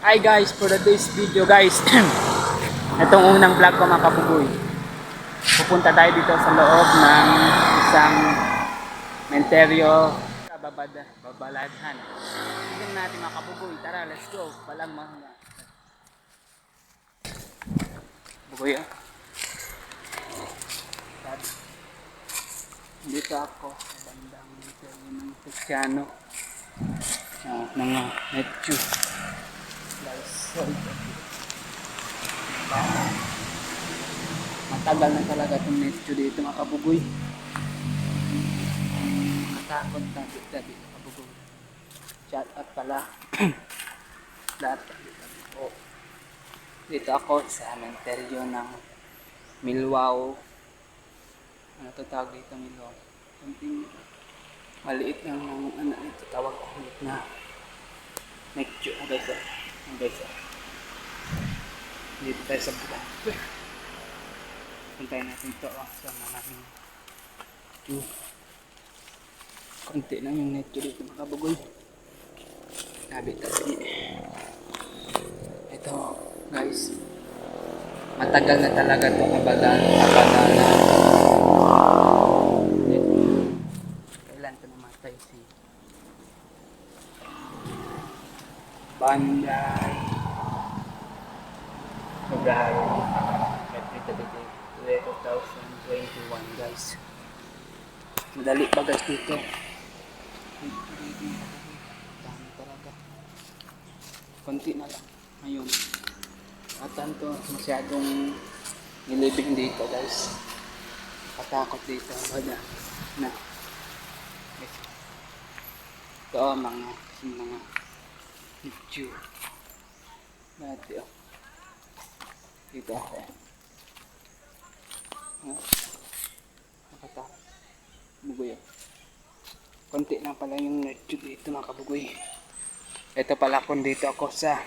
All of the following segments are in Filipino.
Hi guys, for today's video guys. Itong unang vlog ko mga kabugoy. Pupunta tayo dito sa loob ng isang menteryo babaladhan. Tignan natin mga kabugoy. Tara, let's go. Balang mga bugoy. Dito ako sa bandang menteryo ng Cristiano. Ng Metju. Guys, matagal na talaga itong Metju dito mga kabugoy. Matakot na dito mga kabugoy. Shout out pala. Lahat po. Dito ako sa menteryo ng Milwao. Ano ito tawag dito, Milwao? Something maliit lang ng ano ito tawag ko na Metju. Guys, guys. Dito tayo sa buka. Puntayin natin ito sa maraming konti lang yung Metju dito mga kabugoy. Tabi-tabi. Ito guys, matagal na talaga ito abala na kailan ito namatay si Banday February 2021 guys. Madali ba guys dito? Dami talaga. Konti na lang ngayon. At tanto masyadong nilibing dito guys. Katakot dito. Wala na. Ito mga Metju. Dati dito ako. Nakatakot. Bugoy. Konti lang pala yung Metju dito mga kabugoy. Ito pala kung dito ako sa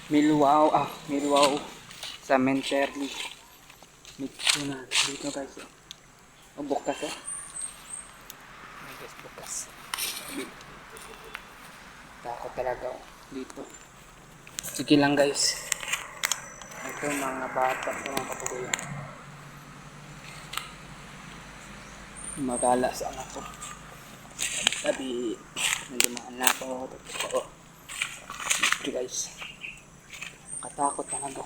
Milwao sa Menterli. Metju na dito guys. Bukas guys, bukas. Takot talaga dito. Sige lang guys. Ito mga bata sa mga kapugoy. Magala sa anak ko. Tabi, nadumaan na ako. Totoo. Ito guys. Katakot talaga.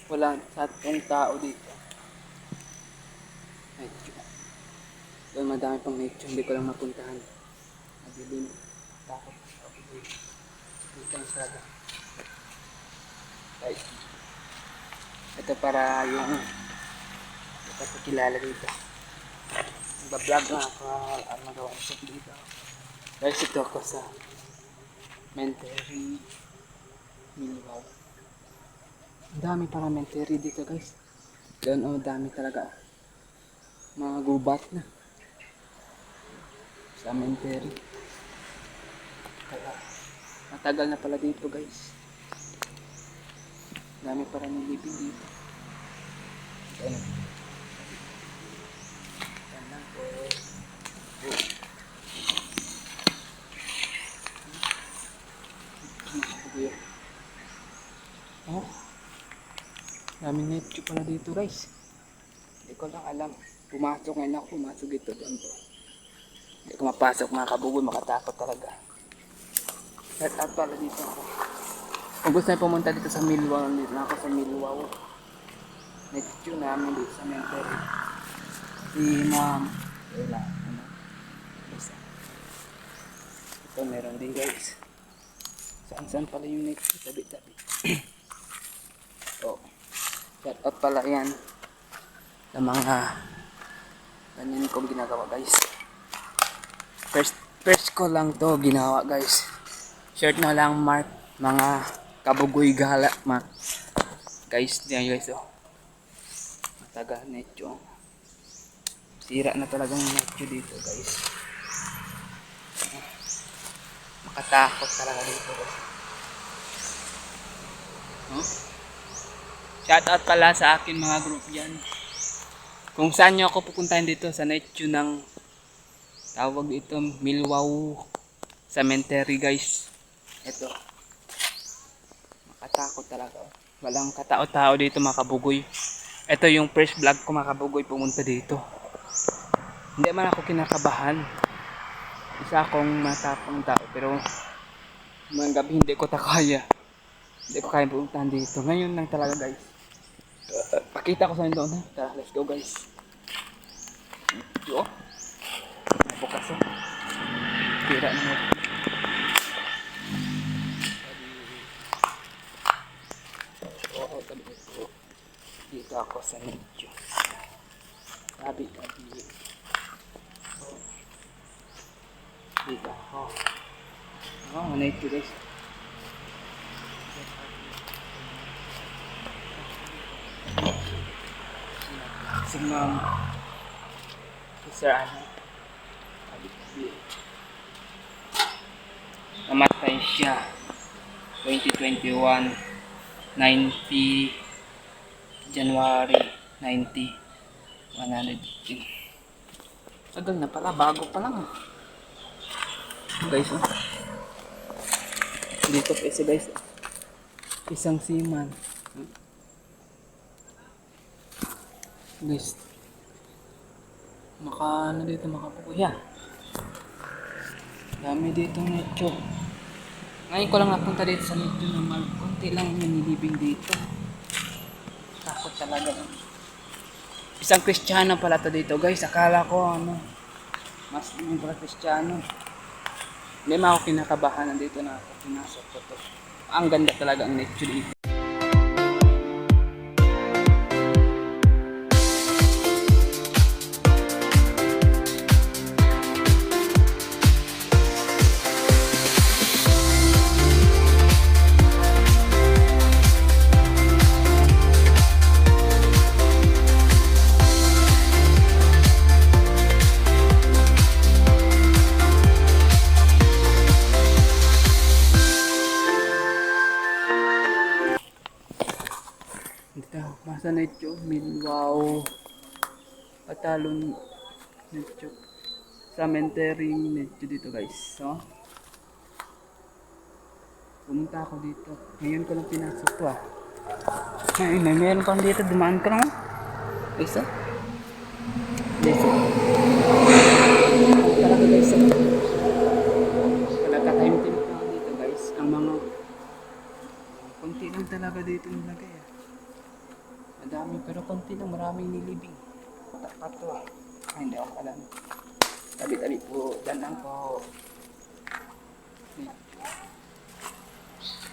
Wala sa atong tao dito. Metju. Doon madami pang Metju. Hindi ko lang mapuntahan. Madilim. Takot. Dito ang talaga. Guys. Ito para yung ipapakilala dito. Nagbablog na ako. Ano magawa ko dito. Guys, ito ako sa Menteri Milwao. Ang dami para Menteri dito guys. Doon dami talaga. Mga gubat na. Sa Menteri. Kaya matagal na pala dito guys. Dami para nilibing dito. Ayan. Ayan lang po. Oh. Daming Metju pala dito guys. Hindi ko lang alam. Pumasok ngayon ako. Pumasok dito doon po. Hindi ko mapasok mga kabugoy. Makatakot talaga. Set up pala dito ako. Kung gusto nyo pumunta dito sa Milwao, dito na ako sa Milwao. Metju namin dito sa Menteri. Si ma'am. Wala. Ito meron din guys. Saan pala yung Metju? Tabi-tabi. Oh. Set up pala yan. Sa mga ganyan kong ginagawa guys. First ko lang to ginawa guys. Shirt na lang mark mga kabugoy gala guys, diyan guys matagal Metju. Sira na talagang Metju dito guys. Makatakot talaga dito guys. Shout out pala sa akin mga group yan. Kung saan nyo ako pupuntahin dito sa Metju ng tawag ito Milwao Cemetery guys. Ito Katakot talaga. Walang katao-tao dito mga kabugoy. Ito yung first vlog ko mga kabugoy pumunta dito. Hindi man ako kinakabahan. Isa akong matapang tao pero mga gabi hindi ko kaya. Hindi ko kaya pumuntahan dito. Ngayon lang talaga guys. Pakita ko sa inyo doon. Tara, let's go guys. Yo. Bukas oh. Tira na mo. Oo, tabi ito. Dito ako sa medyo. Tabi. Dito ako. Oh, medyo guys. Si ma'am. Si Sir ano. Tabi. Namatay siya 2021 90 January 90 115. Tagal na pala, bago pa lang guys oh. Dito pa isa guys, isang seaman guys, ano dito makapukuya. Dami dito medyo. Ngayon ko lang napunta dito sa medyo naman. Konti lang yung nilibing dito. Takot talaga. Isang Kristiyano pala to dito guys. Akala ko mas yung pala Kristiyano. Hindi man ako kinakabahan. Nandito na ako. Pinasok ko to. Ang ganda talaga ang nature dito. Dito, masa Netyo, Milwao, Patalon, Netyo, Cemetery, Netyo dito guys. So, pumunta ako dito. Ngayon ko lang pinasok to ah. Meron pang dito, dumaan ka lang. Isa? Isa. Talaga guys. Talaga time tinip lang dito guys. Ang mga konti lang talaga dito nilagay ah. Madami pero konti lang, maraming nilibing. Tapat to ah. Ay, hindi ako alam. Tabi-tabi po, dyan lang po.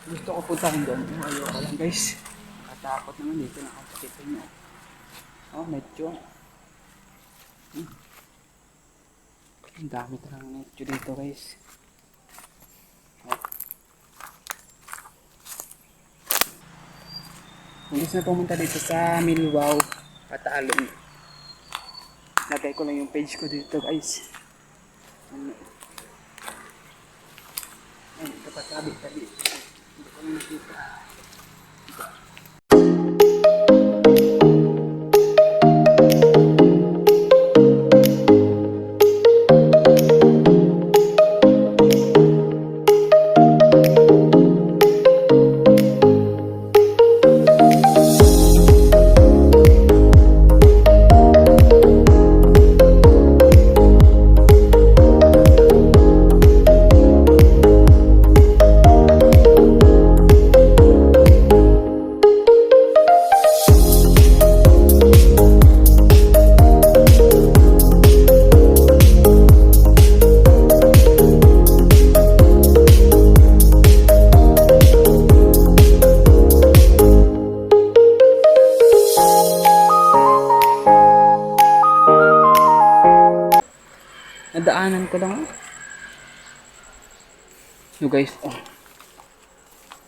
Gusto ko puntahan doon. Ayoko lang guys. Nakatakot naman dito. Nakasakit nyo. Oh, medyo. Ang dami talagang medyo dito guys. Gusto na pumunta dito sa Milwao, Patalon. Lagay ko lang yung page ko dito guys. Ayun, ito pa tabi-tabi. Hindi ko nakita. Nadaanan ko lang. So guys,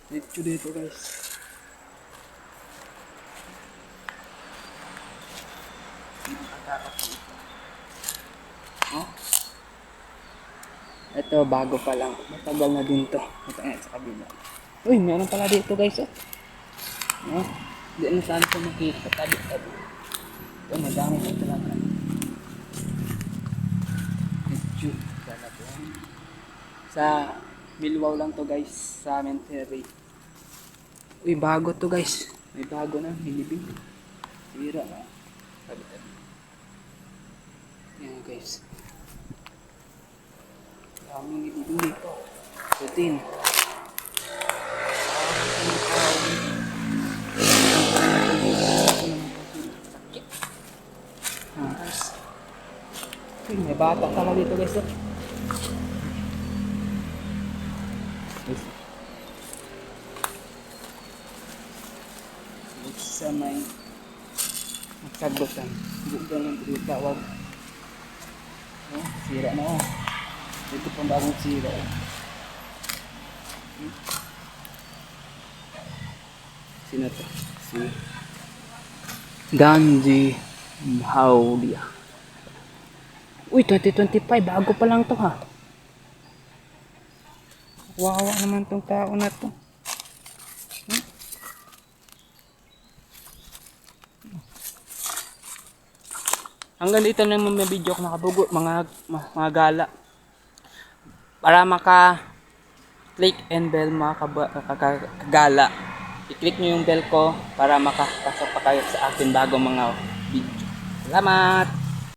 dito guys. Ito bago pa lang. Matagal na din to. Ito nga sa kabila. Uy, meron pala dito guys. Hindi na saan ko makita. Tabi-tabi. Ito, madami ko talaga. Sa Milwao lang to guys, sa Cemetery. Uy, bago to guys. May bago na, hinibig. Sira na. Yan guys. Daming hinibig dito. Putin. Guys. Uy, may bata pala dito guys. Guys. Sa may nagsagutan. Bukan ng tawag. Oh, sira na oh. Ito pang bagong sira. Sino to? Si Ganji Haudia. Uy, 2025. Bago pa lang to ha. Wawa naman tong tao na to. Hanggang dito na yung mga video ko mga kabugo, mga gala. Para maka-click and bell mga kagala. I-click nyo yung bell ko para makapasok pa kayo sa akin bagong mga video. Salamat!